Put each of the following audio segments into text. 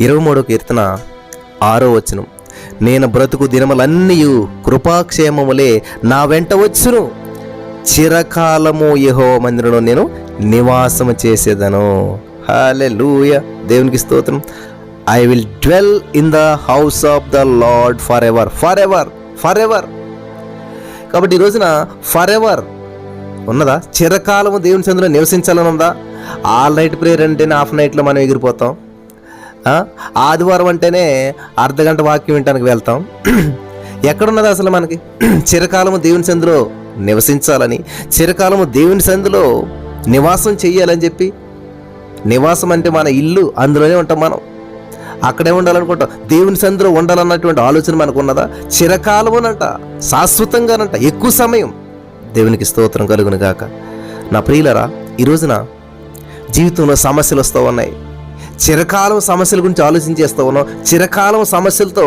23వ కీర్తన 6వ వచనం, నేను బ్రతుకు దినములన్నీయు కృపాక్షేమములే నా వెంట వచ్చును, చిరకాలము యెహోవా మందిరంలో నేను నివాసము చేసేదను. హల్లెలూయా, దేవునికి స్తోత్రం. I will dwell in the house of the lord for ever, for ever, for ever. కాబట్టి ఈ రోజున ఫర్ ఎవర్ ఉన్నదా? చిరకాలము దేవుని సన్నిధిలో నివసించాలని ఉందా? ఆల్ నైట్ ప్రేయర్ అంటేనే హాఫ్ నైట్లో మనం ఎగిరిపోతాం. ఆదివారం అంటేనే అర్ధగంట వాక్యం వినటానికి వెళ్తాం. ఎక్కడున్నది అసలు మనకి చిరకాలము దేవుని సన్నిధిలో నివసించాలని, చిరకాలము దేవుని సన్నిధిలో నివాసం చెయ్యాలని చెప్పి? నివాసం అంటే మన ఇల్లు, అందులోనే ఉంటాం మనం, అక్కడే ఉండాలనుకుంటాం. దేవుని సన్నిధిలో ఉండాలన్నటువంటి ఆలోచన మనకు ఉన్నదా? చిరకాలమునంట, శాశ్వతంగానంట, ఎక్కువ సమయం. దేవునికి స్తోత్రం కలుగును గాక. నా ప్రియులరా, ఈ రోజున జీవితంలో సమస్యలు వస్తూ ఉన్నాయి. చిరకాలం సమస్యల గురించి ఆలోచించేస్తూ ఉన్నాం. చిరకాలం సమస్యలతో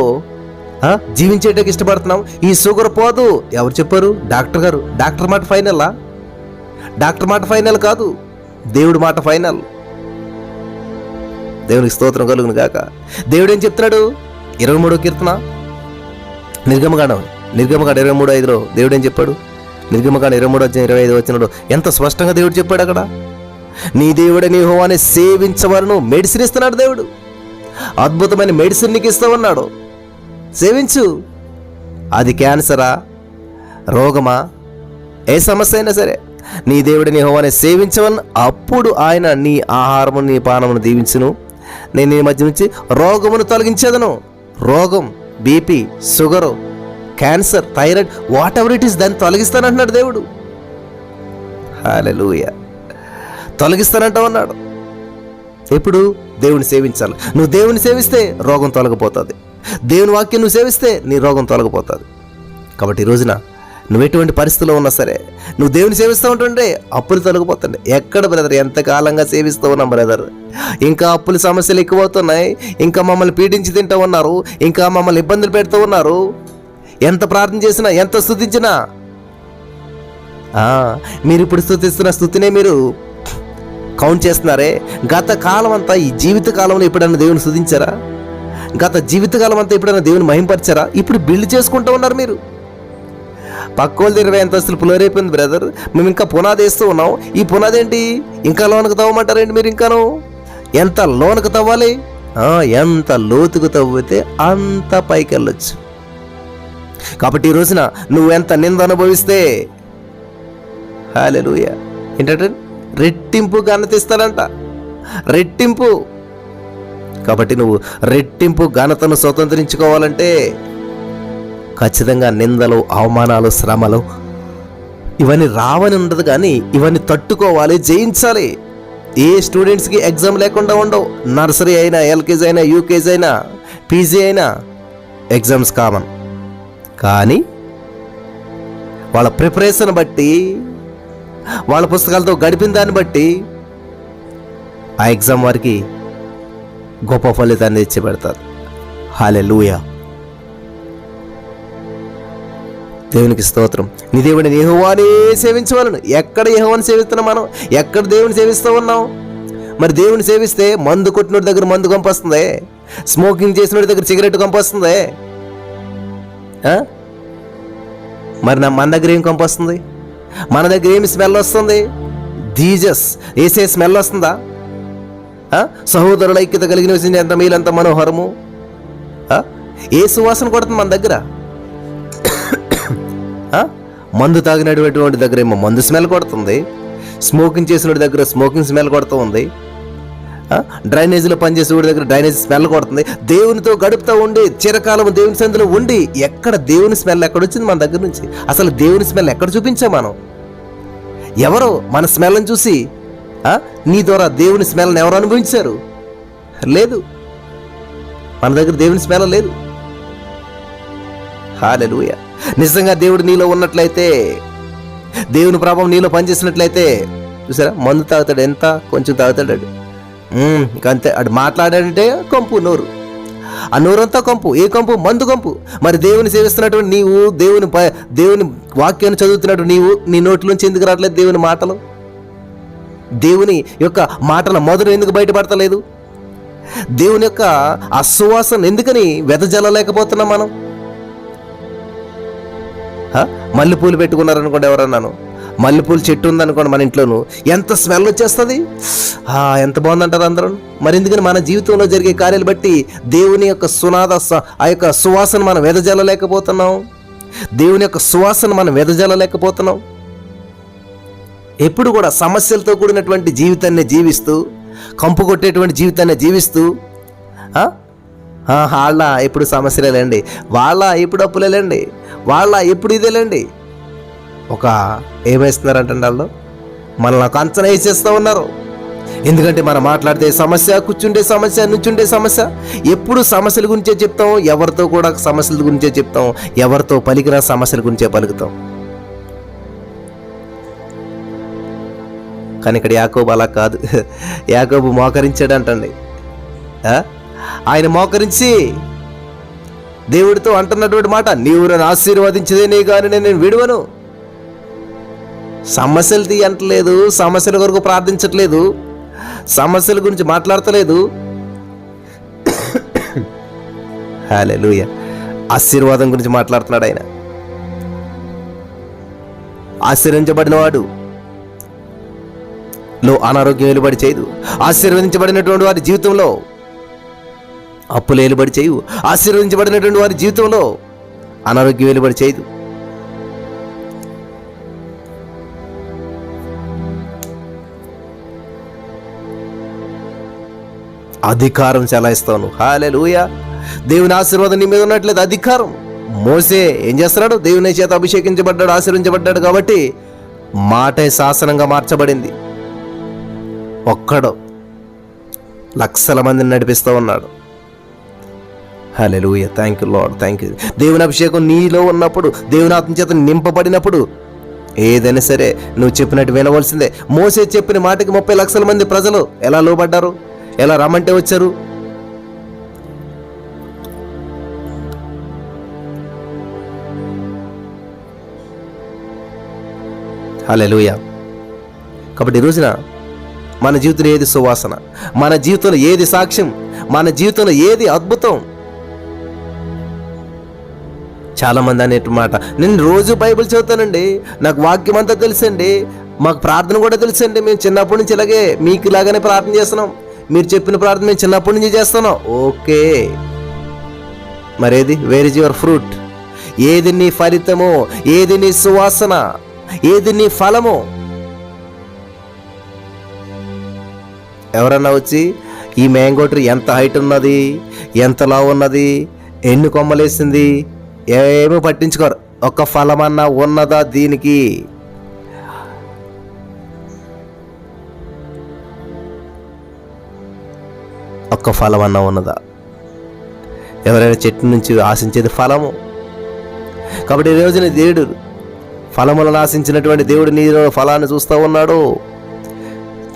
జీవించేటకు ఇష్టపడుతున్నాం. ఈ షుగర్ పోదు, ఎవరు చెప్పారు? డాక్టర్ గారు. డాక్టర్ మాట ఫైనలా? డాక్టర్ మాట ఫైనల్ కాదు, దేవుడి మాట ఫైనల్. దేవునికి స్తోత్రం కలుగును గాక. దేవుడు ఏం చెప్తున్నాడు? 23వ కీర్తన నిర్గమకాండం 23:5లో దేవుడు ఏం చెప్పాడు? నిర్గమకాండం 23:25 వచ్చినాడు. ఎంత స్పష్టంగా దేవుడు చెప్పాడు అక్కడ. నీ దేవుడని యెహోవాని సేవించవలను. మెడిసిన్ ఇస్తున్నాడు దేవుడు, అద్భుతమైన మెడిసిన్ నీకు ఇస్తామన్నాడు. సేవించు. అది క్యాన్సరా, రోగమా, ఏ సమస్య అయినా సరే నీ దేవుడిని యెహోవాని సేవించవలను. అప్పుడు ఆయన నీ ఆహారము నీ పానమును దీవించును. నేను ఈ మధ్య నుంచి రోగమును తొలగించేదను. రోగం, BP, sugar, cancer, thyroid, what ever it is, దాన్ని తొలగిస్తానంటున్నాడు దేవుడు. హల్లెలూయా, తొలగిస్తానంటామన్నాడు. ఎప్పుడు? దేవుని సేవించాలి. నువ్వు దేవుని సేవిస్తే రోగం తొలగిపోతుంది. దేవుని వాక్యం నువ్వు సేవిస్తే నీ రోగం తొలగిపోతుంది. కాబట్టి ఈ రోజున నువ్వు ఎటువంటి పరిస్థితిలో ఉన్నా సరే నువ్వు దేవుని సేవిస్తూ ఉంటుంటే అప్పులు తొలగిపోతుంది. ఎక్కడ బ్రదర్, ఎంతకాలంగా సేవిస్తూ ఉన్నాం బ్రదర్, ఇంకా అప్పుల సమస్యలు ఎక్కువ అవుతున్నాయి, ఇంకా మమ్మల్ని పీడించి తింటూ ఉన్నారు, ఇంకా మమ్మల్ని ఇబ్బందులు పెడుతూ ఉన్నారు. ఎంత ప్రార్థన చేసినా, ఎంత స్తుతించినా, మీరు ఇప్పుడు స్తుతిస్తున్న స్తుతినే మీరు కౌంట్ చేస్తున్నారే. గత కాలం అంతా, ఈ జీవిత కాలంలో ఎప్పుడైనా దేవుని స్తుతించారా? గత జీవితకాలం అంతా ఎప్పుడైనా దేవుని మహింపరిచారా? ఇప్పుడు బిల్డ్ చేసుకుంటూ ఉన్నారు మీరు. పక్కోళ్ళది 20 అంతస్తులు ఫ్లోర్ అయిపోయింది బ్రదర్, మేము ఇంకా పునాది వేస్తూ ఉన్నాం. ఈ పునాది ఏంటి? ఇంకా లోనకు తవ్వమంటారేంటి మీరు? ఇంకాను ఎంత లోనకు తవ్వాలి? ఎంత లోతుకు తవ్వితే అంత పైకి వెళ్ళొచ్చు. కాబట్టి ఈ రోజున నువ్వు ఎంత నింద అనుభవిస్తే, హల్లెలూయా, ఏంటంటే రెట్టింపు ఘనత ఇస్తాడంట, రెట్టింపు. కాబట్టి నువ్వు రెట్టింపు ఘనతను స్వతంత్రించుకోవాలంటే ఖచ్చితంగా నిందలు, అవమానాలు, శ్రమలు ఇవన్నీ రావని ఉండదు, కానీ ఇవన్నీ తట్టుకోవాలి, జయించాలి. ఏ స్టూడెంట్స్కి ఎగ్జామ్ లేకుండా ఉండవు. నర్సరీ అయినా, ఎల్కేజీ అయినా, యూకేజీ అయినా, పీజీ అయినా ఎగ్జామ్స్ కామన్. కానీ వాళ్ళ ప్రిపరేషన్ బట్టి, వాళ్ళ పుస్తకాలతో గడిపిన దాన్ని బట్టి ఆ ఎగ్జామ్ వారికి గొప్ప ఫలితాన్ని తెచ్చి పెడతారు. హల్లెలూయా, దేవునికి స్తోత్రం. నీ దేవుడిని యెహోవానే సేవించవాలను. ఎక్కడ యెహోవాని సేవిస్తున్నాం మనం? ఎక్కడ దేవుని సేవిస్తూ ఉన్నాం? మరి దేవుని సేవిస్తే మందు కొట్టినోడి దగ్గర మందు కంపొస్తుంది, స్మోకింగ్ చేసినోడి దగ్గర సిగరెట్ కంపొస్తుంది. మరి మన దగ్గర ఏం కంపొస్తుంది? మన దగ్గర ఏమి స్మెల్ వస్తుంది? జీసస్, ఏసే స్మెల్ వస్తుందా? సహోదరుల ఐక్యత కలిగిన ఎంత మేలంత మనోహరము. ఏ సువాసన కొడుతుంది మన దగ్గర? మందు తాగినటువంటి దగ్గర ఏమో మందు స్మెల్ కొడుతుంది, స్మోకింగ్ చేసిన దగ్గర స్మోకింగ్ స్మెల్ కొడుతూ ఉంది, డ్రైనేజీలో పనిచేసేవాడి దగ్గర డ్రైనేజ్ స్మెల్ కొడుతుంది. దేవునితో గడుపుతూ ఉండి, చిరకాలం దేవుని సన్నిధిలో ఉండి, ఎక్కడ దేవుని స్మెల్ ఎక్కడొచ్చింది మన దగ్గర నుంచి? అసలు దేవుని స్మెల్ ఎక్కడ చూపించాం మనం? ఎవరో మన స్మెల్ని చూసి నీ ద్వారా దేవుని స్మెల్ని ఎవరు అనుభవించారు? లేదు, మన దగ్గర దేవుని స్మెల్ లేదు. హల్లెలూయా. నిజంగా దేవుడు నీలో ఉన్నట్లయితే, దేవుని ప్రభావం నీలో పనిచేసినట్లయితే, చూసారా, మందు తాగుతాడు, ఎంత కొంచెం తాగుతాడు, ఇంకంతే. అటు మాట్లాడాడంటే కంపు నోరు, ఆ నోరంతా కంపు. ఏ కంపు? మందు కంపు. మరి దేవుని సేవిస్తున్నటువంటి నీవు, దేవుని వాక్యాన్ని చదువుతున్నట్టు నీవు, నీ నోట్లోంచి ఎందుకు రావట్లేదు దేవుని మాటలు? దేవుని యొక్క మాటల మొదలు ఎందుకు బయటపడతలేదు? దేవుని యొక్క ఆ సువాసన ఎందుకని వెదజల్లలేకపోతున్నాం మనం? మల్లెపూలు పెట్టుకున్నారనుకోండి, ఎవరన్నాను మల్లెపూలు చెట్టు ఉందనుకోండి మన ఇంట్లోనూ, ఎంత స్మెల్ వచ్చేస్తుంది, ఎంత బాగుందంటారు అందరూ. మరి ఎందుకని మన జీవితంలో జరిగే కార్యాలు బట్టి దేవుని యొక్క ఆ యొక్క సువాసన మనం వెదజల్లలేకపోతున్నాం? దేవుని యొక్క సువాసన మనం వెదజల్లలేకపోతున్నాం. ఎప్పుడు కూడా సమస్యలతో కూడినటువంటి జీవితాన్ని జీవిస్తూ, కంపు కొట్టేటువంటి జీవితాన్ని జీవిస్తూ, వాళ్ళ ఎప్పుడు సమస్యలేండి, వాళ్ళ ఎప్పుడు అప్పులేండి, వాళ్ళ ఎప్పుడు ఇదేలేండి, ఒక ఏమేస్తున్నారంటే వాళ్ళు మనల్ని ఒక అంచనా వేసేస్తూ ఉన్నారు. ఎందుకంటే మనం మాట్లాడితే సమస్య, కూర్చుంటే సమస్య, నుంచుంటే సమస్య, ఎప్పుడు సమస్యల గురించే చెప్తాం, ఎవరితో కూడా సమస్యల గురించే చెప్తాం, ఎవరితో పలికిన సమస్యల గురించే పలుకుతాం. కానీ ఇక్కడ యాకోబు అలా కాదు. యాకోబు మోకరించాడు అంటండి. ఆయన మోకరించి దేవుడితో అంటున్నటువంటి మాట, నీవు నన్ను ఆశీర్వదించదేనే కానీ నేను విడువను. సమస్యలు తీయంటలేదు, సమస్యల కొరకు ప్రార్థించట్లేదు, సమస్యల గురించి మాట్లాడతలేదు. హల్లెలూయా, ఆశీర్వాదం గురించి మాట్లాడుతున్నాడు ఆయన. ఆశీర్వదించబడిన వాడు లో అనారోగ్యం ఏలుబడి చేయదు. ఆశీర్వదించబడినటువంటి వారి జీవితంలో అప్పులు ఏలుబడి చేయు. ఆశీర్వదించబడినటువంటి వారి జీవితంలో అనారోగ్యం ఏలుబడి చేయదు. అధికారం చెలాయిస్తాను. హల్లెలూయా, దేవుని ఆశీర్వాదం నీ మీద ఉన్నట్లేదు, అధికారం. మోసే ఏం చేస్తున్నాడు? దేవుని చేత అభిషేకించబడ్డాడు, ఆశీర్వించబడ్డాడు కాబట్టి మాటే శాసనంగా మార్చబడింది. ఒక్కడు లక్షల మందిని నడిపిస్తూ ఉన్నాడు. Hallelujah, thank you Lord, thank you. దేవుని అభిషేకం నీలో ఉన్నప్పుడు, దేవుని ఆత్మ చేత నింపబడినప్పుడు ఏదైనా సరే నువ్వు చెప్పినట్టు వినవలసిందే. మోసే చెప్పిన మాటకి 30 లక్షల మంది ప్రజలు ఎలా లోబడ్డారు, ఎలా రమ్మంటే వచ్చారు. హల్లెలూయా. కాబట్టి ఈ రోజున మన జీవితంలో ఏది సువాసన, మన జీవితంలో ఏది సాక్ష్యం, మన జీవితంలో ఏది అద్భుతం. చాలామంది అనేటి మాట, నేను రోజు బైబిల్ చదువుతానండి, నాకు వాక్యం అంతా తెలుసండి, మాకు ప్రార్థన కూడా తెలుసండి, మేము చిన్నప్పటి నుంచి ఇలాగే మీకు ఇలాగనే ప్రార్థన చేస్తున్నాం, మీరు చెప్పిన ప్రార్థన మేము చిన్నప్పటి నుంచి చేస్తున్నాం. ఓకే, మరేది వేర్ ఇస్ యువర్ ఫ్రూట్? ఏది నీ ఫలితము, ఏది నీ సువాసన, ఏది నీ ఫలము? ఎవరన్నా వచ్చి ఈ మ్యాంగో ట్రీ ఎంత హైట్ ఉన్నది, ఎంత లావు ఉన్నది, ఎన్ని కొమ్మలేసింది, ఏమీ పట్టించుకోరు. ఒక్క ఫలమన్నా ఉన్నదా దీనికి? ఒక్క ఫలమన్నా ఉన్నదా? ఎవరైనా చెట్టు నుంచి ఆశించేది ఫలము. కాబట్టి ఈ రోజున దేవుడు ఫలములను ఆశించినటువంటి దేవుడు నీలో ఫలాన్ని చూస్తూ ఉన్నాడు.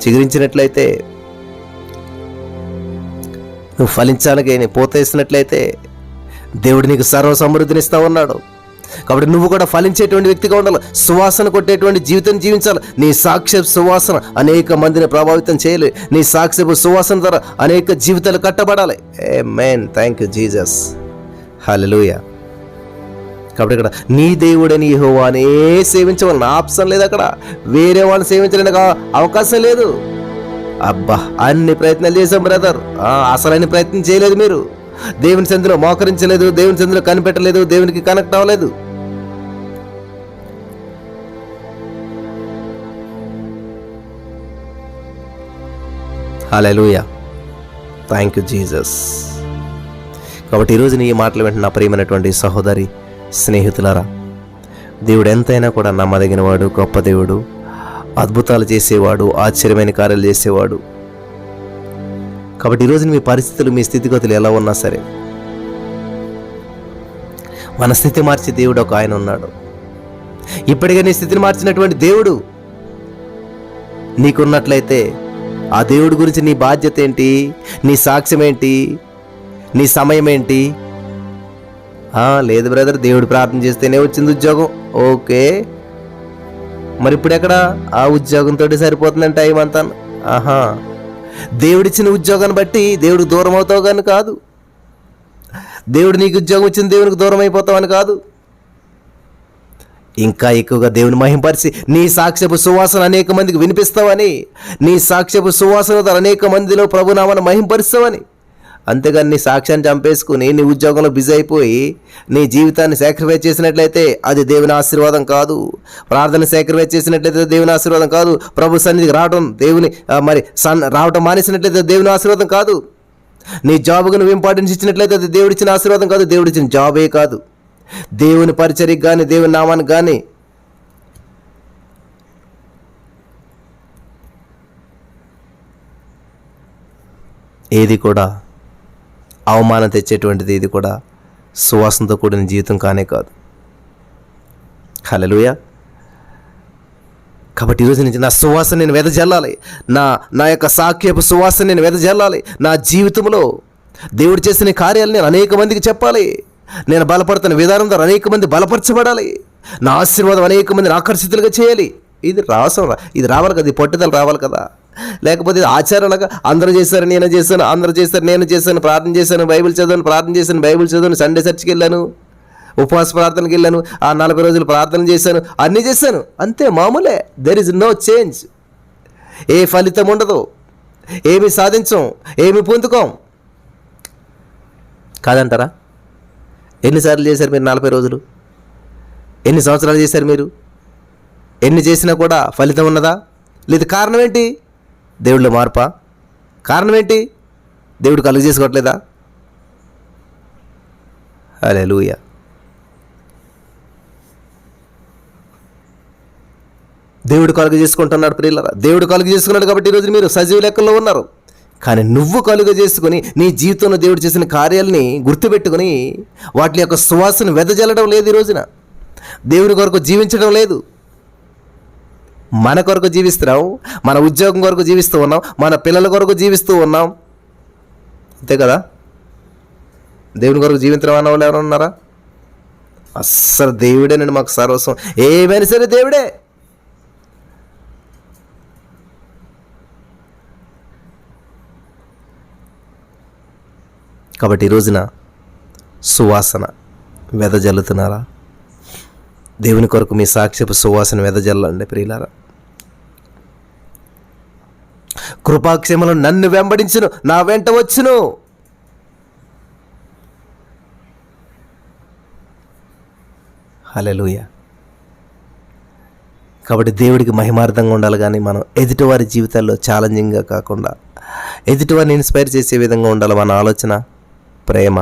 చిగురించినట్లయితే, నువ్వు ఫలించానికి నీ పూత వేసినట్లయితే దేవుడు నీకు సర్వ సమృద్ధినిస్తూ ఉన్నాడు. కాబట్టి నువ్వు కూడా ఫలించేటువంటి వ్యక్తిగా ఉండాలి, సువాసన కొట్టేటువంటి జీవితం జీవించాలి. నీ సాక్ష్యపు సువాసన అనేక మందిని ప్రభావితం చేయాలి. నీ సాక్ష్యపు సువాసన ద్వారా అనేక జీవితాలు కట్టబడాలి. ఆమేన్, థ్యాంక్ యూ జీసస్, హల్లెలూయా. కాబట్టి ఇక్కడ నీ దేవుడని యెహోవానే సేవించవాలని ఆప్షన్ లేదు. అక్కడ వేరే వాళ్ళని సేవించడానికి అవకాశం లేదు. అబ్బా, అన్ని ప్రయత్నాలు చేశాం బ్రదర్, అసలైన ప్రయత్నం చేయలేదు. మీరు దేవుని సంధిలో మోకరించలేదు, దేవుని సంధిలో కనిపెట్టలేదు, దేవునికి కనెక్ట్ అవ్వలేదు. హల్లెలూయా, థ్యాంక్ యూ జీసస్. కాబట్టి ఈరోజు నీ మాటలు వెంటనే నా ప్రియమైనటువంటి సహోదరి స్నేహితులారా, దేవుడు ఎంతైనా కూడా నమ్మదగిన వాడు, గొప్ప దేవుడు, అద్భుతాలు చేసేవాడు, ఆశ్చర్యమైన కార్యాలు చేసేవాడు. కాబట్టి ఈరోజు మీ పరిస్థితులు, మీ స్థితిగతులు ఎలా ఉన్నా సరే, మన స్థితి మార్చే దేవుడు ఒక ఆయన ఉన్నాడు. ఇప్పటికే నీ స్థితిని మార్చినటువంటి దేవుడు నీకున్నట్లయితే ఆ దేవుడి గురించి నీ బాధ్యత ఏంటి, నీ సాక్ష్యం ఏంటి, నీ సమయం ఏంటి? లేదు బ్రదర్, దేవుడు ప్రార్థన చేస్తేనే వచ్చింది ఉద్యోగం. ఓకే, మరి ఇప్పుడు ఎక్కడ? ఆ ఉద్యోగంతో సరిపోతుందని టైం అంతా. దేవుడిచ్చిన ఉద్యోగాన్ని బట్టి దేవుడికి దూరం అవుతావు కానీ కాదు. దేవుడు నీకు ఉద్యోగం ఇచ్చిన దేవునికి దూరం అయిపోతావని కాదు. ఇంకా ఎక్కువగా దేవుని మహింపరిచి నీ సాక్ష్యపు సువాసన అనేక మందికి వినిపిస్తావని, నీ సాక్ష్యపు సువాసన అనేక మందిలో ప్రభునామాన్ని మహింపరుస్తావని. అంతేగాని నీ సాక్ష్యాన్ని చంపేసుకుని నీ ఉద్యోగంలో బిజీ అయిపోయి నీ జీవితాన్ని సాక్రిఫైస్ చేసినట్లయితే అది దేవుని ఆశీర్వాదం కాదు. ప్రార్థన సాక్రిఫైస్ చేసినట్లయితే దేవుని ఆశీర్వాదం కాదు. ప్రభు సన్నిధికి రావడం రావటం మానేసినట్లయితే దేవుని ఆశీర్వాదం కాదు. నీ జాబ్కు నువ్వు ఇంపార్టెన్స్ ఇచ్చినట్లయితే అది దేవుడిచ్చిన ఆశీర్వాదం కాదు. దేవుడిచ్చిన జాబే కాదు. దేవుని పరిచర్యకి కానీ దేవుని నామానికి కానీ ఏది కూడా అవమానం తెచ్చేటువంటిది, ఇది కూడా సువాసనతో కూడిన జీవితం కానే కాదు. హల్లెలూయా. కాబట్టి ఈరోజు నుంచి నా సువాసన నేను వెదజల్లాలి. నా యొక్క సాక్ష్యపు సువాసన నేను వెదజల్లాలి. నా జీవితంలో దేవుడు చేసిన కార్యాలు నేను అనేక మందికి చెప్పాలి. నేను బలపడుతున్న విధానం ద్వారా అనేక మంది బలపరచబడాలి. నా ఆశీర్వాదం అనేక మందిని ఆకర్షితులుగా చేయాలి. ఇది ఇది రావాలి కదా, ఈ పట్టుదల రావాలి కదా. లేకపోతే ఇది ఆచారాలుగా అందరూ చేశారు నేను చేశాను, అందరూ చేశారు నేను చేశాను, ప్రార్థన చేశాను, బైబిల్ చదివాను, ప్రార్థన చేశాను, బైబిల్ చదివాను, సండే చర్చికి వెళ్ళాను, ఉపవాస ప్రార్థనకి వెళ్ళాను, ఆ 40 రోజులు ప్రార్థన చేశాను, అన్నీ చేశాను, అంతే, మామూలే. There is no change. ఏ ఫలితం ఉండదు, ఏమి సాధించం, ఏమి పొందుకోం కాదంటారా? ఎన్నిసార్లు చేశారు మీరు 40 రోజులు? ఎన్ని సంవత్సరాలు చేశారు మీరు? ఎన్ని చేసినా కూడా ఫలితం ఉన్నదా? లేదు. కారణం ఏంటి? దేవుడిలో మార్పా? కారణం ఏంటి? దేవుడు కలుగ చేసుకోవట్లేదా? హల్లెలూయా. దేవుడు కలుగ చేసుకుంటున్నాడు ప్రియులారా. దేవుడు కలుగ చేసుకున్నాడు కాబట్టి ఈరోజు మీరు సజీవ లెక్కల్లో ఉన్నారు. కానీ నువ్వు కలుగ చేసుకుని నీ జీవితంలో దేవుడు చేసిన కార్యాలని గుర్తుపెట్టుకుని వాటి యొక్క సువాసన వెదజల్లడం లేదు. ఈ రోజున దేవుని కొరకు జీవించడం లేదు. మన కొరకు జీవిస్తున్నాం, మన ఉద్యోగం కొరకు జీవిస్తూ ఉన్నాం, మన పిల్లల కొరకు జీవిస్తూ ఉన్నాం, అంతే కదా. దేవుని కొరకు జీవించడం అన్న వాళ్ళు ఎవరు ఉన్నారా? అస్సలు దేవుడేనండి మాకు సర్వస్వం. ఏమైనా సరే దేవుడే. కాబట్టి ఈ రోజున సువాసన వెదజల్లుతున్నారా? దేవుని కొరకు మీ సాక్ష్యపు సువాసన వెదజల్లండి ప్రియులారా. కృపాక్షేమలు నన్ను వెంబడించును, నా వెంట వచ్చును. హల్లెలూయా. కాబట్టి దేవుడికి మహిమార్థంగా ఉండాలి, కానీ మనం ఎదుటివారి జీవితాల్లో ఛాలెంజింగ్గా కాకుండా ఎదుటివారిని ఇన్స్పైర్ చేసే విధంగా ఉండాలి మన ఆలోచన, ప్రేమ.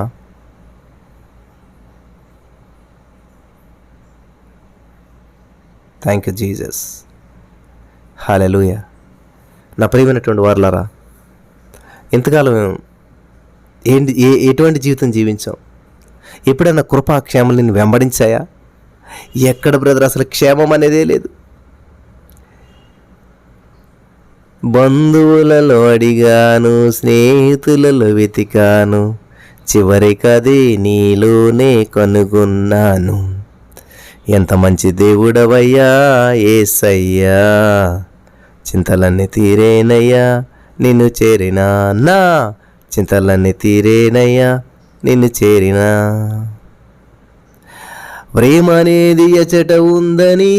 Thank you Jesus. హల్లెలూయా. నా ప్రియమైనటువంటి వారలారా, ఇంతకాలం ఎటువంటి జీవితం జీవించాం? ఎప్పుడైనా కృపా క్షేమం నిన్ను వెంబడించాయా? ఎక్కడ బ్రదర్, అసలు క్షేమం అనేదే లేదు. బంధువులలో అడిగాను, స్నేహితులలో వెతికాను, చివరికది నీలోనే కనుగొన్నాను. ఎంత మంచి దేవుడవయ్యా యేసయ్యా, చింతలన్నీ తీరేనయ్యా నిన్ను చేరినా, నా చింతలన్నీ తీరేనయ్యా నిన్ను చేరినా. ప్రేమ అనేది ఎచట ఉందని,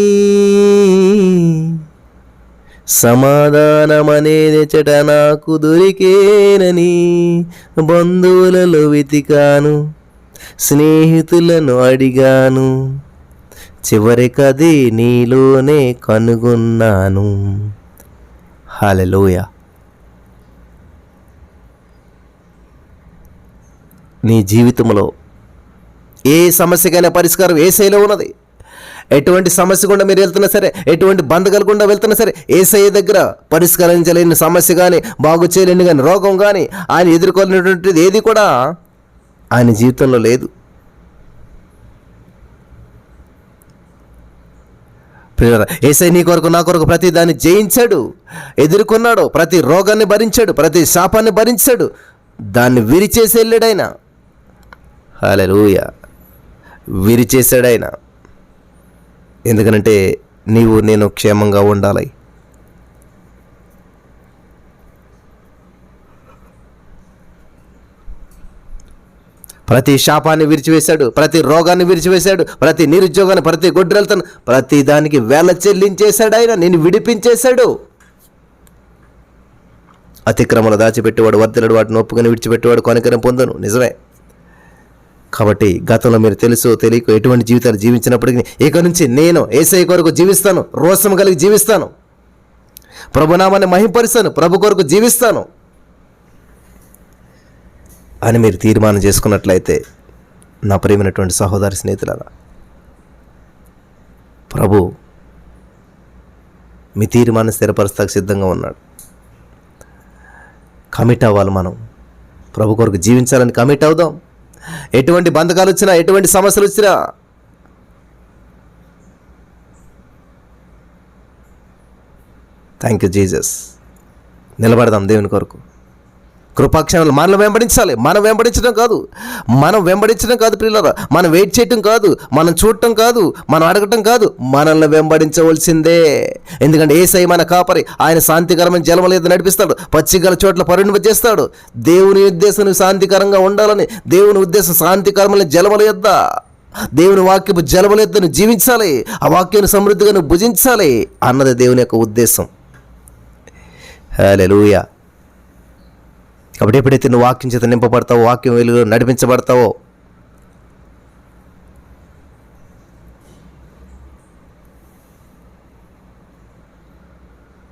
సమాధానం అనేది ఎచట నాకు దొరికేనని, బంధువులలో వెతికాను, స్నేహితులను అడిగాను, చివరికది నీలోనే కనుగొన్నాను. హల్లెలూయా. నీ జీవితంలో ఏ సమస్యకైనా పరిష్కారం యేసయ్యలో ఉన్నది. ఎటువంటి సమస్య గుండా మీరు వెళ్తున్నా సరే, ఎటువంటి బంధకాల గుండా వెళ్తున్నా సరే, యేసయ్య దగ్గర పరిష్కరించలేని సమస్య కానీ, బాగు చేయలేని కానీ, రోగం కానీ, ఆయన ఎదుర్కోలేనటువంటిది ఏది కూడా ఆయన జీవితంలో లేదు. యేసయ్య నీ కొరకు నా కొరకు ప్రతి దాన్ని జయించాడు, ఎదుర్కొన్నాడు, ప్రతి రోగాన్ని భరించాడు, ప్రతి శాపాన్ని భరించాడు, దాన్ని విరిచేసి వెళ్ళాడు ఆయన. హల్లెలూయా. విరిచేశాడు ఆయన. ఎందుకనంటే నీవు నేను క్షేమంగా ఉండాలి. ప్రతి శాపాన్ని విరిచివేశాడు, ప్రతి రోగాన్ని విరిచివేశాడు, ప్రతి నిరుద్యోగాన్ని, ప్రతి గొడ్రెలతను, ప్రతి దానికి వేల చెల్లించేశాడు. ఆయన నిన్ను విడిపించేశాడు. అతిక్రమలు దాచిపెట్టేవాడు వర్ధిల్లడు, వాటిని ఒప్పుకొని విడిచిపెట్టేవాడు కనికరం పొందును. నిజమే. కాబట్టి గతంలో మీరు తెలుసు తెలియక ఎటువంటి జీవితాలు జీవించినప్పటికీ ఇక నుంచి నేను యేసయ్య కొరకు జీవిస్తాను, రోషం కలిగి జీవిస్తాను, ప్రభునామాన్ని మహింపరుస్తాను, ప్రభు కొరకు జీవిస్తాను అని మీరు తీర్మానం చేసుకున్నట్లయితే నా ప్రియమైనటువంటి సహోదరి స్నేహితులారా, ప్రభు మీ తీర్మానం స్థిరపరుస్తాకు సిద్ధంగా ఉన్నాడు. కమిట్ అవ్వాలి. మనం ప్రభు కొరకు జీవించాలని కమిట్ అవుదాం. ఎటువంటి బంధకాలు వచ్చినా, ఎటువంటి సమస్యలు వచ్చినా థ్యాంక్ యూ జీసస్, నిలబడదాం దేవుని కొరకు. కృపాక్షణాలు మనల్ని వెంబడించాలి. మనం వెంబడించడం కాదు ప్రియులారా, మనం వెయిట్ చేయటం కాదు, మనం చూడటం కాదు, మనం అడగటం కాదు, మనల్ని వెంబడించవలసిందే. ఎందుకంటే యేసయ్య మన కాపరి. ఆయన శాంతికరమైన జలముల యొద్ద నడిపిస్తాడు, పచ్చిగల చోట్ల పరిణింపజేస్తాడు. దేవుని ఉద్దేశం శాంతికరంగా ఉండాలని, దేవుని ఉద్దేశం శాంతికరమైన జలముల యొద్ద, దేవుని వాక్యపు జలముల యొద్ద నువ్వు జీవించాలి, ఆ వాక్యాన్ని సమృద్ధిగా నువ్వు భుజించాలి అన్నది దేవుని యొక్క ఉద్దేశం. హల్లెలూయా. కాబట్టి ఎప్పుడైతే నువ్వు వాక్యం చేత నింపబడతావో, వాక్యం వెలుగులో నడిపించబడతావో,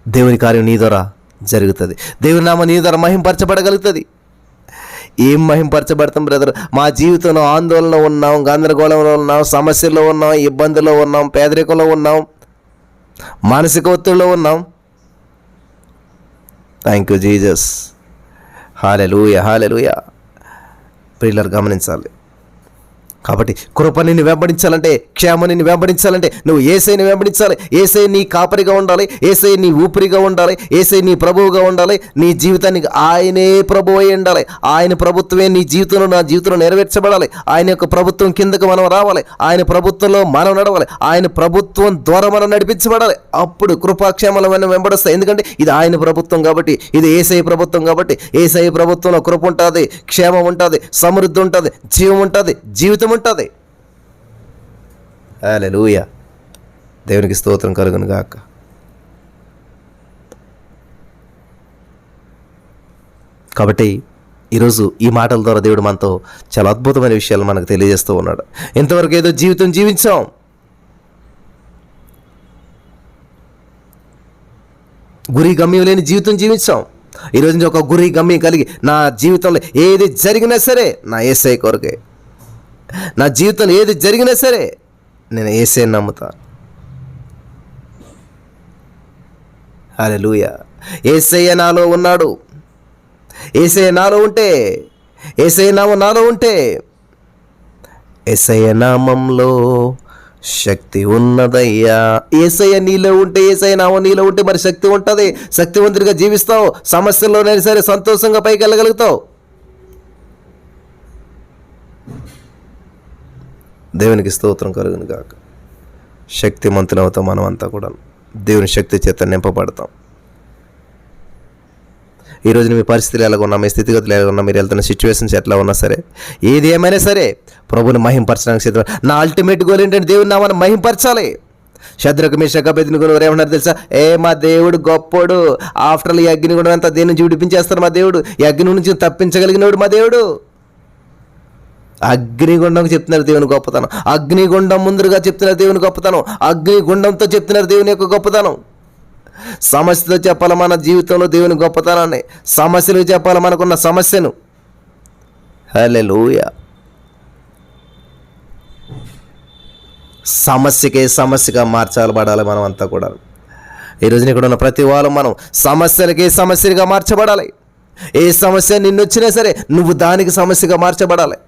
దేవుని కార్యం నీ ద్వారా జరుగుతుంది. దేవుని నామం నీ ద్వారా మహింపరచబడగలుగుతుంది. ఏం మహింపరచబడతాం బ్రదర్? మా జీవితంలో ఆందోళన ఉన్నాం, గందరగోళంలో ఉన్నాం, సమస్యల్లో ఉన్నాం, ఇబ్బందుల్లో ఉన్నాం, పేదరికంలో ఉన్నాం, మానసిక ఒత్తిడిలో ఉన్నాం. Thank you Jesus. Hallelujah, hallelujah. ప్రియులారా గమనించాలి. కాబట్టి కృప నిన్ను వెంబడించాలంటే, క్షేమ నిన్ను వెంబడించాలంటే నువ్వు యేసయ్యని వెంబడించాలి. యేసయ్య నీ కాపరిగా ఉండాలి, యేసయ్య నీ ఊపిరిగా ఉండాలి, యేసయ్య నీ ప్రభువుగా ఉండాలి. నీ జీవితానికి ఆయనే ప్రభువు అయి ఉండాలి. ఆయన ప్రభుత్వమే నీ జీవితంలో, నా జీవితంలో నెరవేర్చబడాలి. ఆయన యొక్క ప్రభుత్వం కిందకు మనం రావాలి, ఆయన ప్రభుత్వంలో మనం నడవాలి, ఆయన ప్రభుత్వం ద్వారా మనం నడిపించబడాలి. అప్పుడు కృపాక్షేమాలు మనం వెంబడిస్తాయి. ఎందుకంటే ఇది ఆయన ప్రభుత్వం కాబట్టి, ఇది యేసయ్య ప్రభుత్వం కాబట్టి. యేసయ్య ప్రభుత్వంలో కృప ఉంటుంది, క్షేమం ఉంటుంది, సమృద్ధి ఉంటుంది, జీవం ఉంటుంది, జీవితం ఉంటుంది. హల్లెలూయా. దేవునికి స్తోత్రం కలుగును గాక. కాబట్టి ఈరోజు ఈ మాటల ద్వారా దేవుడు మనతో చాలా అద్భుతమైన విషయాలు మనకు తెలియజేస్తూ ఉన్నాడు. ఇంతవరకు ఏదో జీవితం జీవించాం, గురి గమ్యం లేని జీవితం జీవించాం. ఈరోజు నుంచి ఒక గురి గమ్యం కలిగి, నా జీవితంలో ఏది జరిగినా సరే నా యేసయ్య కొరకే, నా జీవితంలో ఏది జరిగినా సరే నేను యేసయ్యని నమ్ముతా. హల్లెలూయా. యేసయ్య నాలో ఉన్నాడు. యేసయ్య నాలో ఉంటే, యేసయ్య నామం నాలో ఉంటే, యేసయ్య నామంలో శక్తి ఉన్నదయ్యా. యేసయ్య నీలో ఉంటే, యేసయ్య నామం నీలో ఉంటే మరి శక్తి ఉంటుంది. శక్తివంతుడిగా జీవిస్తావు. సమస్యల్లోనైనా సరే సంతోషంగా పైకి వెళ్ళగలుగుతావు. దేవునికి స్తోత్రం కలుగును గాక. శక్తిమంతులవుతాం మనం అంతా కూడా. దేవుని శక్తి చేత నింపబడతాం. ఈరోజు మీ పరిస్థితులు ఎలాగ ఉన్నా, మీ స్థితిగతులు ఎలాగ ఉన్నా, మీరు వెళ్తున్న సిచ్యువేషన్స్ ఎట్లా ఉన్నా సరే, ఏది ఏమైనా సరే ప్రభుని మహింపరచడానికి సిద్ధం. నా అల్టిమేట్ గోల్ ఏంటంటే దేవుని నామాన్ని మహింపరచాలి. శద్రకు మేషకు అబేద్నెగోను ఏమన్నారు తెలుసా? మా దేవుడు గొప్పోడు, ఆఫ్టర్ ఈ అగ్నిగుండం అంతా దేని నుంచి విడిపించేస్తారు మా దేవుడు, ఈ అగ్ని నుంచి తప్పించగలిగినోడు మా దేవుడు. అగ్నిగుండం చెప్తున్నారు దేవుని గొప్పతనం. అగ్నిగుండం ముందుగా చెప్తున్నారు దేవుని గొప్పతనం. అగ్నిగుండంతో చెప్తున్నారు దేవుని యొక్క గొప్పతనం. సమస్యతో చెప్పాలి మన జీవితంలో దేవుని గొప్పతనాన్ని, సమస్యలు చెప్పాలి మనకున్న సమస్యను. హల్లెలూయా. సమస్యగా మార్చబడాలి మనం అంతా కూడా. ఈరోజు ఇక్కడ ఉన్న ప్రతి వాళ్ళం మనం సమస్యలుగా మార్చబడాలి. ఏ సమస్య నిన్నొచ్చినా సరే నువ్వు దానికి సమస్యగా మార్చబడాలి.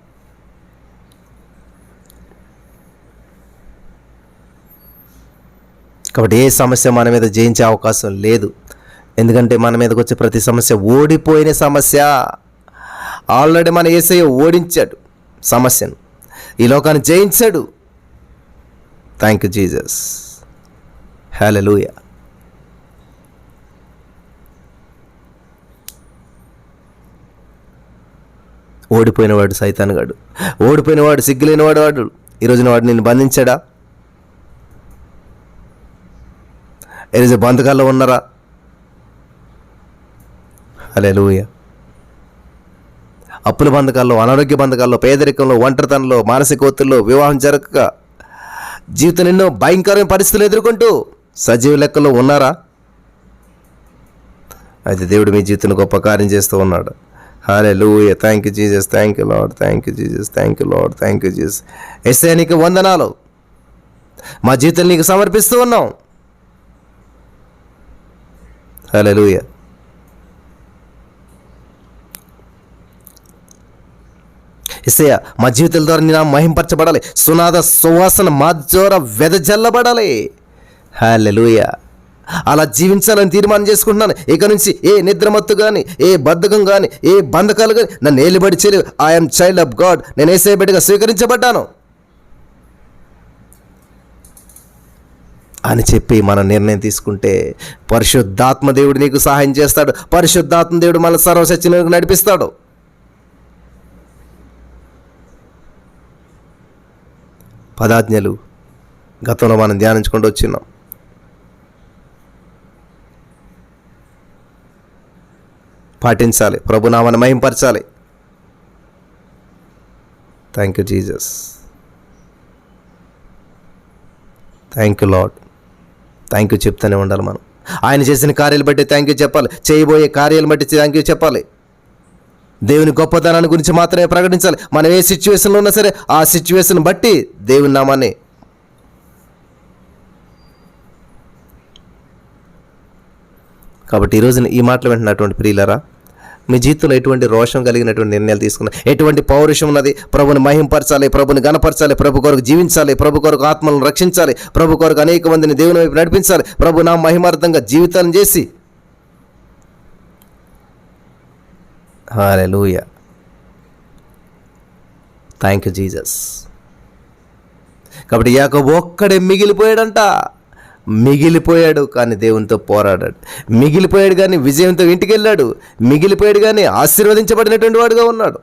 కాబట్టి ఏ సమస్య మన మీద జయించే అవకాశం లేదు. ఎందుకంటే మన మీదకి వచ్చే ప్రతి సమస్య ఓడిపోయిన సమస్య. ఆల్రెడీ మన యేసయ్య ఓడించాడు సమస్యను, ఈ లోకాన్ని జయించాడు. Thank you Jesus. హల్లెలూయా. ఓడిపోయినవాడు సైతానుగాడు, ఓడిపోయినవాడు, సిగ్గులేనివాడు వాడు. ఈరోజున వాడు నిన్ను బంధించాడా? ఈరోజు బంధకాల్లో ఉన్నారా? హల్లెలూయా. అప్పుల బంధకాల్లో, అనారోగ్య బంధకాల్లో, పేదరికంలో, ఒంటరితనంలో, మానసిక ఒత్తిడిలో, వివాహం జరగక జీవితం ఎన్నో భయంకరమైన పరిస్థితులు ఎదుర్కొంటూ సజీవ లెక్కలో ఉన్నారా? అయితే దేవుడు మీ జీవితంలో గొప్ప కార్యం చేస్తూ ఉన్నాడు. Hallelujah. Thank you Jesus, thank you Lord, thank you Jesus, thank you Lord, thank you Jesus. Yesayya నీకు వందనాలు, మా జీవితం నీకు సమర్పిస్తూ ఉన్నాం. హల్లెలూయా. యేసయ్యా మా జీవితాల ద్వారా నీ నామం మహింపరచబడాలి, సునాద సువాసన మా ద్వారా వెదజల్లబడాలి. హల్లెలూయా. అలా జీవించాలని తీర్మానం చేసుకుంటున్నాను. ఇక నుంచి ఏ నిద్రమత్తు కానీ, ఏ బద్ధకం కానీ, ఏ బంధకాలు కానీ నన్ను ఏలుబడి చేయలేవు. ఐఎమ్ చైల్డ్ ఆఫ్ గాడ్, నేను యేసయ్య బిడ్డగా స్వీకరించబడ్డాను అని చెప్పి మనం నిర్ణయం తీసుకుంటే పరిశుద్ధాత్మ దేవుడు నీకు సహాయం చేస్తాడు. పరిశుద్ధాత్మ దేవుడు మన సర్వసత్యంలోకి నడిపిస్తాడు. పదాజ్ఞలు గతంలో మనం ధ్యానించుకుంటూ వచ్చినాం. పాటించాలి, ప్రభునామాన్ని మహింపరచాలి. Thank you Jesus, thank you Lord, thank you చెప్తూనే ఉండాలి. మనం ఆయన చేసిన కార్యాలు బట్టి థ్యాంక్ యూ చెప్పాలి, చేయబోయే కార్యాలు బట్టి థ్యాంక్ యూ చెప్పాలి. దేవుని గొప్పతనాన్ని గురించి మాత్రమే ప్రకటించాలి. మనం ఏ సిచ్యువేషన్లో ఉన్నా సరే ఆ సిచ్యువేషన్ బట్టి దేవుని నామాన్ని కాబట్టి ఈరోజు ఈ మాటలు వింటున్నటువంటి ప్రియులారా, మీ జీవితంలో ఎటువంటి రోషం కలిగినటువంటి నిర్ణయాలు తీసుకున్నారు, ఎటువంటి పౌరుషం ఉన్నది? ప్రభుని మహింపరచాలి, ప్రభుని గణపరచాలి, ప్రభు కొరకు జీవించాలి, ప్రభు కొరకు ఆత్మలను రక్షించాలి, ప్రభు కొరకు అనేక మందిని దేవుని వైపు నడిపించాలి, ప్రభు నా మహిమార్థంగా జీవితాన్ని చేసి. హల్లెలూయా. Thank you Jesus. కాబట్టి యాకోబు ఒక్కడే మిగిలిపోయాడంట. మిగిలిపోయాడు కానీ దేవునితో పోరాడాడు. మిగిలిపోయాడు కానీ విజయంతో ఇంటికి వెళ్ళాడు. మిగిలిపోయాడు కానీ ఆశీర్వదించబడినటువంటి వాడుగా ఉన్నాడు.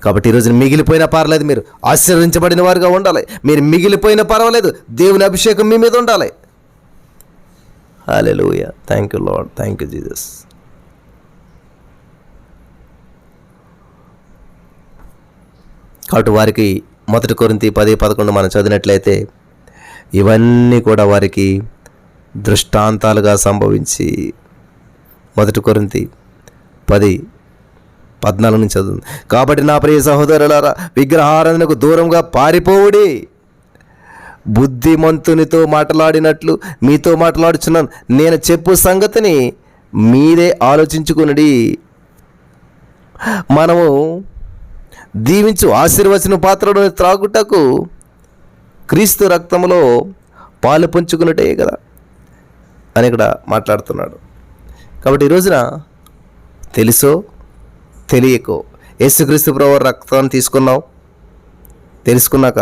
కాబట్టి ఈరోజు మిగిలిపోయినా పర్లేదు, మీరు ఆశీర్వదించబడిన వారుగా ఉండాలి. మీరు మిగిలిపోయినా పర్వాలేదు, దేవుని అభిషేకం మీ మీద ఉండాలి. Hallelujah. Thank you Lord, thank you Jesus. కాబట్టి వారికి 1 కొరింథీ 10:11 మనం చదివినట్లయితే ఇవన్నీ కూడా వారికి దృష్టాంతాలుగా సంభవించి, 1 కొరింథీ 10:14 నుంచి చదువు. కాబట్టి నా ప్రియ సహోదరులారా, విగ్రహారాధనకు దూరంగా పారిపోవుడి. బుద్ధిమంతునితో మాట్లాడినట్లు మీతో మాట్లాడుచున్నాను. నేను చెప్పు సంగతిని మీరే ఆలోచించుకునుడి. మనము దీవించు ఆశీర్వచన పాత్రను త్రాగుటకు క్రీస్తు రక్తంలో పాలు పంచుకున్నట్టే కదా అని ఇక్కడ మాట్లాడుతున్నాడు. కాబట్టి ఈ రోజున తెలుసో తెలియకో యేసుక్రీస్తు ప్రభువు రక్తాన్ని తీసుకున్నావు. తెలుసుకున్నాక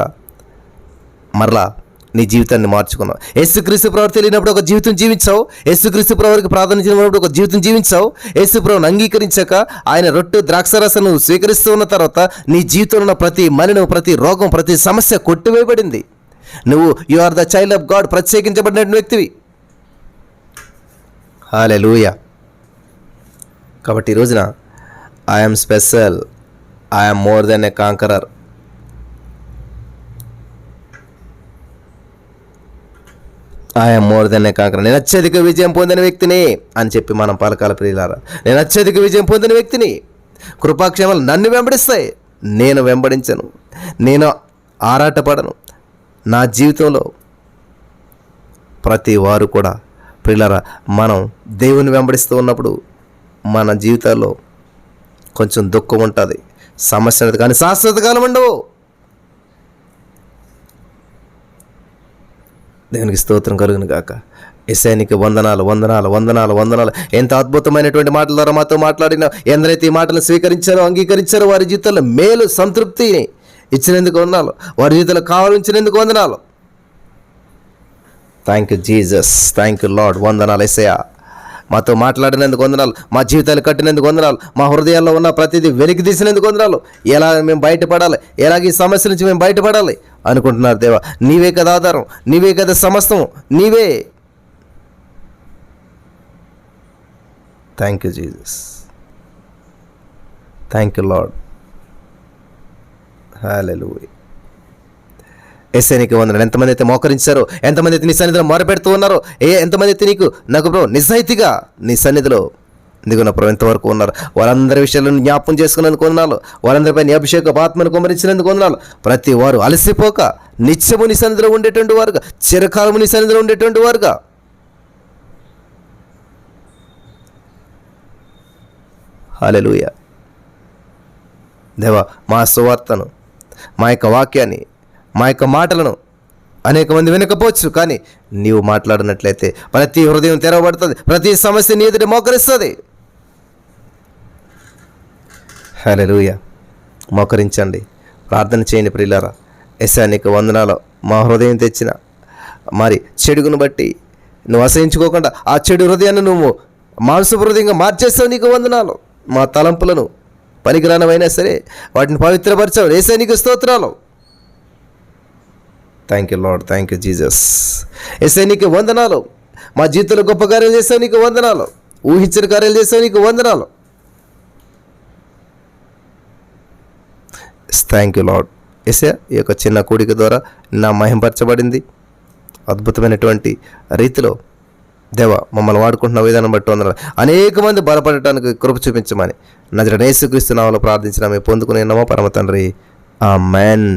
మరలా నీ జీవితాన్ని మార్చుకున్నావు. యేసుక్రీస్తు ప్రభువు తెలియనప్పుడు ఒక జీవితం జీవించావు. యేసుక్రీస్తు ప్రభువుకి ప్రార్థించినప్పుడు ఒక జీవితం జీవించావు. యేసు ప్రభువుని అంగీకరించాక ఆయన రొట్టె ద్రాక్షరసను స్వీకరిస్తూ ఉన్న తర్వాత నీ జీవితంలో ఉన్న ప్రతి మలినం, ప్రతి రోగం, ప్రతి సమస్య కొట్టివేయబడింది. నువ్వు you are the child of God, ప్రత్యేకించబడిన వ్యక్తివి. హల్లెలూయా. కాబట్టి ఈ రోజున I'm special, I'm more than a conqueror. I'm more than a conqueror. నేను అత్యధిక విజయం పొందిన వ్యక్తిని అని చెప్పి మనం పలకాల ప్రియులారా. నేను అత్యధిక విజయం పొందిన వ్యక్తిని. కృపాక్షేమాలు నన్ను వెంబడిస్తాయి, నేను వెంబడించను, నేను ఆరాటపడను. నా జీవితంలో ప్రతి వారు కూడా ప్రియులారా, మనం దేవుని వెంబడిస్తూ ఉన్నప్పుడు మన జీవితాల్లో కొంచెం దుఃఖం ఉంటుంది, సమస్య ఉంటుంది, కానీ శాశ్వత కాలం ఉండవు. దేవునికి స్తోత్రం కలుగును గాక. యేసయ్యనికి వందనాలు, వందనాలు, వందనాలు, వందనాలు. ఎంత అద్భుతమైనటువంటి మాటల ద్వారా మాతో మాట్లాడిన ఎందరైతే ఈ మాటలను స్వీకరించారో, అంగీకరించారో వారి జీవితంలో మేలు, సంతృప్తిని ఇచ్చినందుకు వందనాలు. వారి జీవితంలో కావాలించినందుకు వందనాలు. Thank you Jesus, thank you lord. వందనాలు యేసయ్య. మాతో మాట్లాడినందుకు వందనాలు, మా జీవితాలు కట్టినందుకు వందనాలు, మా హృదయాల్లో ఉన్న ప్రతిదీ వెలికి తీసినందుకు వందనాలు. ఎలా మేము బయటపడాలి, ఎలాగ ఈ సమస్య నుంచి మేము బయటపడాలి అనుకుంటున్నారు దేవా. నీవే కదా ఆధారం, నీవే కదా సమస్తము, నీవే. Thank you Jesus, thank you Lord. Hallelujah. Yesayya నీకు వందనాలు. ఎంతమంది అయితే మోకరించారో, ఎంతమంది అయితే నీ సన్నిధిలో మొరపెడుతూ ఉన్నారో, ఎంతమంది అయితే నాకు ప్రభు నిజాయితీగా నీ సన్నిధిలో నా ప్రభు ఎంతవరకు ఉన్నారు, వాళ్ళందరి విషయాలను జ్ఞాపకం చేసుకున్నందుకు వందనాలు. వాళ్ళందరిపై నీ అభిషేక ఆత్మను కుమ్మరించినందుకు వందనాలు. ప్రతి వారు అలసిపోక నిత్యము నీ సన్నిధిలో ఉండేటువంటి వారుగా, చిరకాలము నీ సన్నిధిలో ఉండేటువంటి వారుగా హల్లెలూయా. దేవా, మా సువార్తను, మా యొక్క వాక్యాన్ని, మా యొక్క మాటలను అనేక మంది వినకపోవచ్చు, కానీ నీవు మాట్లాడినట్లయితే ప్రతి హృదయం తెరవబడుతుంది, ప్రతి సమస్య నీ ఎదుట మోకరిస్తుంది. హల్లెలూయా. మోకరించండి, ప్రార్థన చేయండి ప్రియులారా. యేసయ్య నీకు వందనాలు. మా హృదయం తెచ్చిన మరి చెడుగును బట్టి నువ్వు అసహించుకోకుండా ఆ చెడు హృదయాన్ని నువ్వు మాంసపు హృదయంగా మార్చేస్తావు. నీకు వందనాలు. మా తలంపులను పనికిరానమైనా సరే వాటిని పవిత్రపరచావు. యేసయ్య నీకు స్తోత్రాలు. Thank you Lord, thank you Jesus. Yesayya నీకు వందనాలు. మా జీవితంలో గొప్ప కార్యాలు చేస్తావు, నీకు వందనాలు. ఊహించిన కార్యాలు చేస్తావు, నీకు వందనాలు. Thank you lord. యేసయ్య ఈ యొక్క చిన్న కూడిక ద్వారా నా మహింపరచబడింది. అద్భుతమైనటువంటి రీతిలో దేవా మమ్మల్ని వాడుకుంటున్న విధానం బట్టి వందనాలు. అనేక మంది బలపడటానికి కృప చూపించమని నజరేయుడైన యేసుక్రీస్తు నామములో ప్రార్థించిన మేము పొందుకునే పరమ తండ్రి. ఆమేన్.